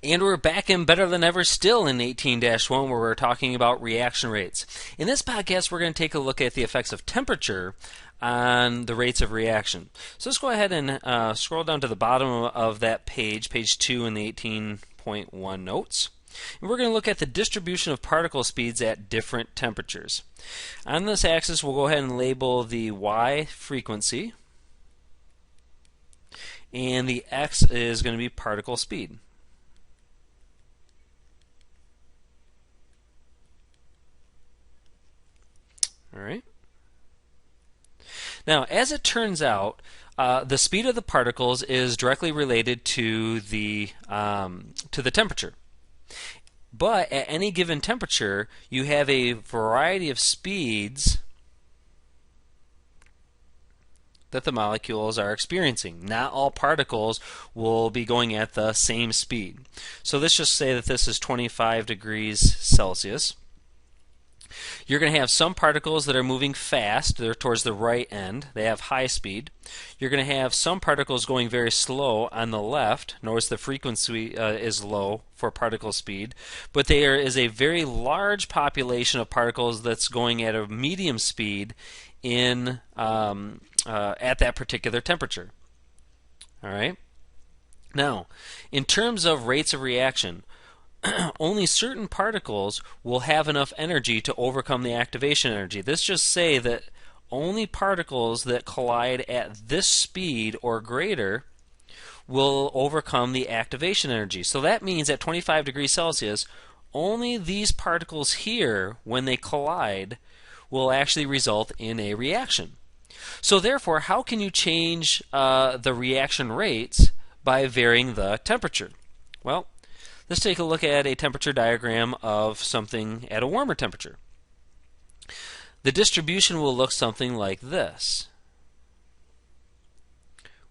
And we're back in Better Than Ever still in 18-1 where we're talking about reaction rates. In this podcast we're going to take a look at the effects of temperature on the rates of reaction. So let's go ahead and scroll down to the bottom of that page, page 2 in the 18.1 notes. And we're going to look at the distribution of particle speeds at different temperatures. On this axis we'll go ahead and label the y frequency, and the x is going to be particle speed. All right. Now, as it turns out, the speed of the particles is directly related to the temperature. But at any given temperature, you have a variety of speeds that the molecules are experiencing. Not all particles will be going at the same speed. So let's just say that this is 25 degrees Celsius. You're going to have some particles that are moving fast. They're towards the right end. They have high speed. You're going to have some particles going very slow on the left. Notice the frequency is low for particle speed. But there is a very large population of particles that's going at a medium speed at that particular temperature. All right. Now, in terms of rates of reaction, only certain particles will have enough energy to overcome the activation energy. This just say that only particles that collide at this speed or greater will overcome the activation energy. So that means at 25 degrees Celsius, only these particles here, when they collide, will actually result in a reaction. So therefore, how can you change the reaction rates by varying the temperature? Well, let's take a look at a temperature diagram of something at a warmer temperature. The distribution will look something like this,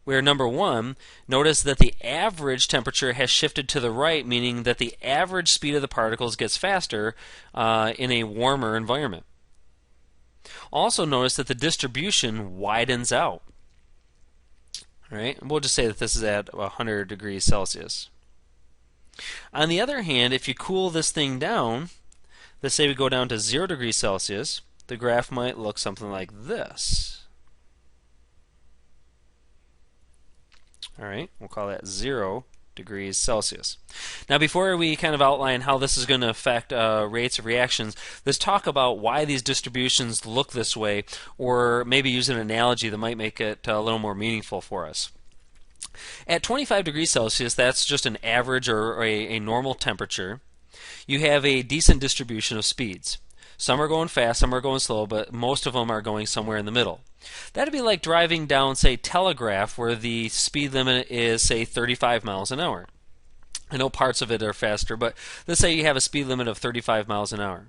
where number 1, notice that the average temperature has shifted to the right, meaning that the average speed of the particles gets faster in a warmer environment. Also notice that the distribution widens out. All right? We'll just say that this is at 100 degrees Celsius. On the other hand, if you cool this thing down, let's say we go down to 0 degrees Celsius, the graph might look something like this. All right, we'll call that 0 degrees Celsius. Now, before we kind of outline how this is going to affect rates of reactions, let's talk about why these distributions look this way, or maybe use an analogy that might make it a little more meaningful for us. At 25 degrees Celsius, that's just an average or a normal temperature. You have a decent distribution of speeds. Some are going fast, some are going slow, but most of them are going somewhere in the middle. That'd be like driving down, say, Telegraph, where the speed limit is, say, 35 miles an hour. I know parts of it are faster, but let's say you have a speed limit of 35 miles an hour.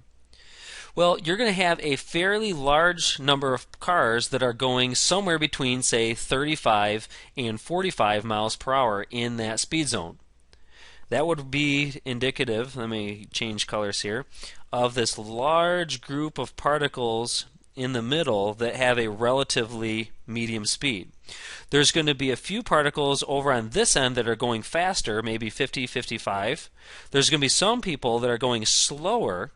Well, you're going to have a fairly large number of cars that are going somewhere between, say, 35 and 45 miles per hour in that speed zone. That would be indicative, let me change colors here, of this large group of particles in the middle that have a relatively medium speed. There's going to be a few particles over on this end that are going faster, maybe 50, 55. There's going to be some people that are going slower,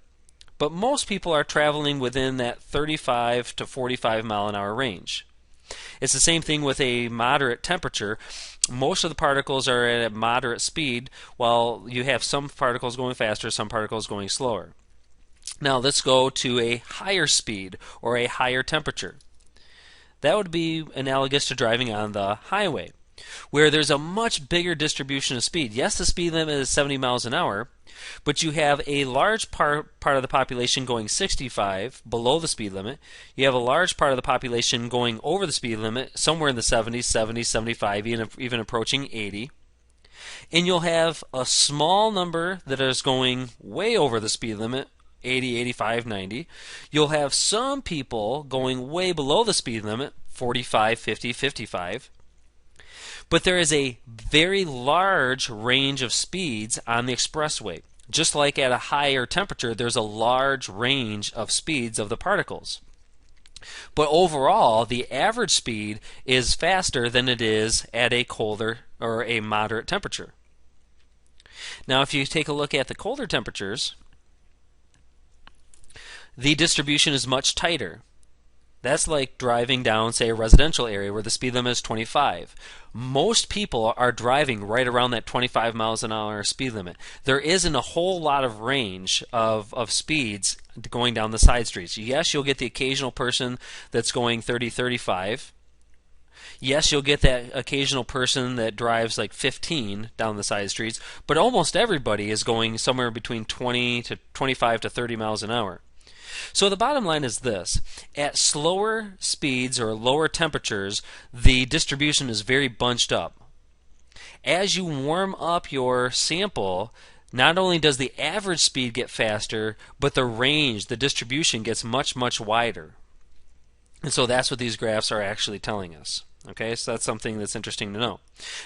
but most people are traveling within that 35 to 45 mile an hour range. It's the same thing with a moderate temperature. Most of the particles are at a moderate speed, while you have some particles going faster, some particles going slower. Now let's go to a higher speed or a higher temperature. That would be analogous to driving on the highway, where there's a much bigger distribution of speed. Yes, the speed limit is 70 miles an hour, but you have a large part of the population going 65, below the speed limit. You have a large part of the population going over the speed limit, somewhere in the 70s, 75, even approaching 80. And you'll have a small number that is going way over the speed limit, 80, 85, 90. You'll have some people going way below the speed limit, 45, 50, 55. But there is a very large range of speeds on the expressway. Just like at a higher temperature, there's a large range of speeds of the particles. But overall, the average speed is faster than it is at a colder or a moderate temperature. Now if you take a look at the colder temperatures, the distribution is much tighter. That's like driving down, say, a residential area where the speed limit is 25. Most people are driving right around that 25 miles an hour speed limit. There isn't a whole lot of range of speeds going down the side streets. Yes, you'll get the occasional person that's going 30, 35. Yes, you'll get that occasional person that drives like 15 down the side streets, but almost everybody is going somewhere between 20 to 25 to 30 miles an hour. So the bottom line is this: at slower speeds or lower temperatures, the distribution is very bunched up. As you warm up your sample, not only does the average speed get faster, but the range, the distribution gets much, much wider. And so that's what these graphs are actually telling us. Okay, so that's something that's interesting to know.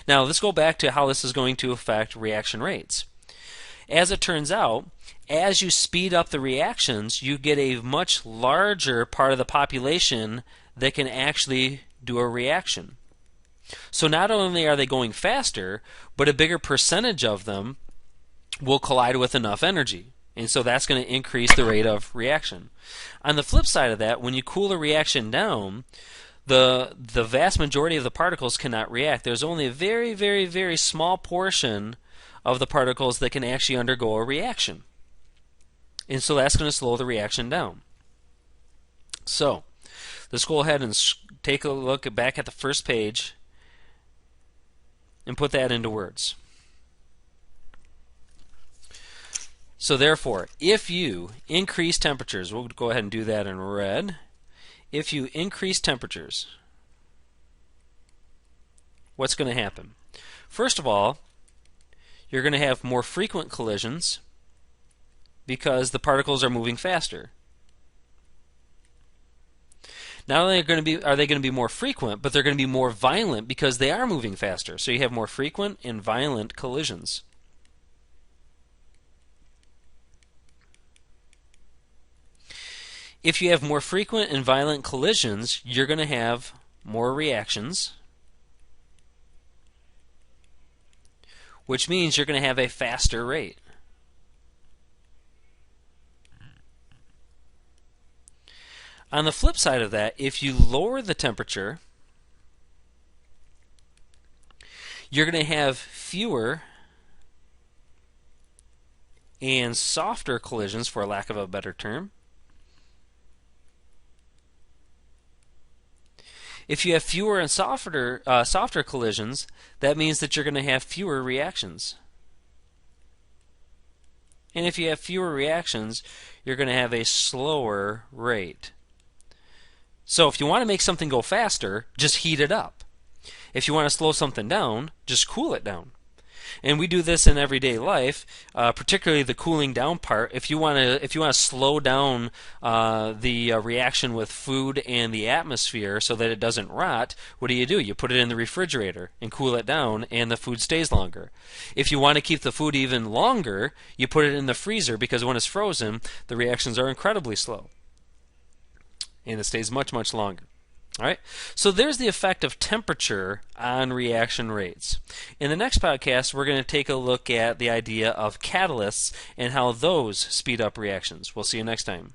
Now let's go back to how this is going to affect reaction rates. As it turns out, as you speed up the reactions, you get a much larger part of the population that can actually do a reaction. So not only are they going faster, but a bigger percentage of them will collide with enough energy. And so that's going to increase the rate of reaction. On the flip side of that, when you cool a reaction down, the vast majority of the particles cannot react. There's only a very, very, very small portion of the particles that can actually undergo a reaction. And so that's going to slow the reaction down. So let's go ahead and take a look back at the first page and put that into words. So therefore, if you increase temperatures, we'll go ahead and do that in red. If you increase temperatures, what's going to happen? First of all, you're going to have more frequent collisions because the particles are moving faster. Not only are they going to be more frequent, but they're going to be more violent because they are moving faster. So you have more frequent and violent collisions. If you have more frequent and violent collisions, you're going to have more reactions, which means you're going to have a faster rate. On the flip side of that, if you lower the temperature, you're going to have fewer and softer collisions, for lack of a better term. If you have fewer and softer collisions, that means that you're going to have fewer reactions. And if you have fewer reactions, you're going to have a slower rate. So if you want to make something go faster, just heat it up. If you want to slow something down, just cool it down. And we do this in everyday life, particularly the cooling down part. If you want to slow down the reaction with food and the atmosphere so that it doesn't rot, what do? You put it in the refrigerator and cool it down, and the food stays longer. If you want to keep the food even longer, you put it in the freezer, because when it's frozen, the reactions are incredibly slow, and it stays much, much longer. All right, so there's the effect of temperature on reaction rates. In the next podcast, we're going to take a look at the idea of catalysts and how those speed up reactions. We'll see you next time.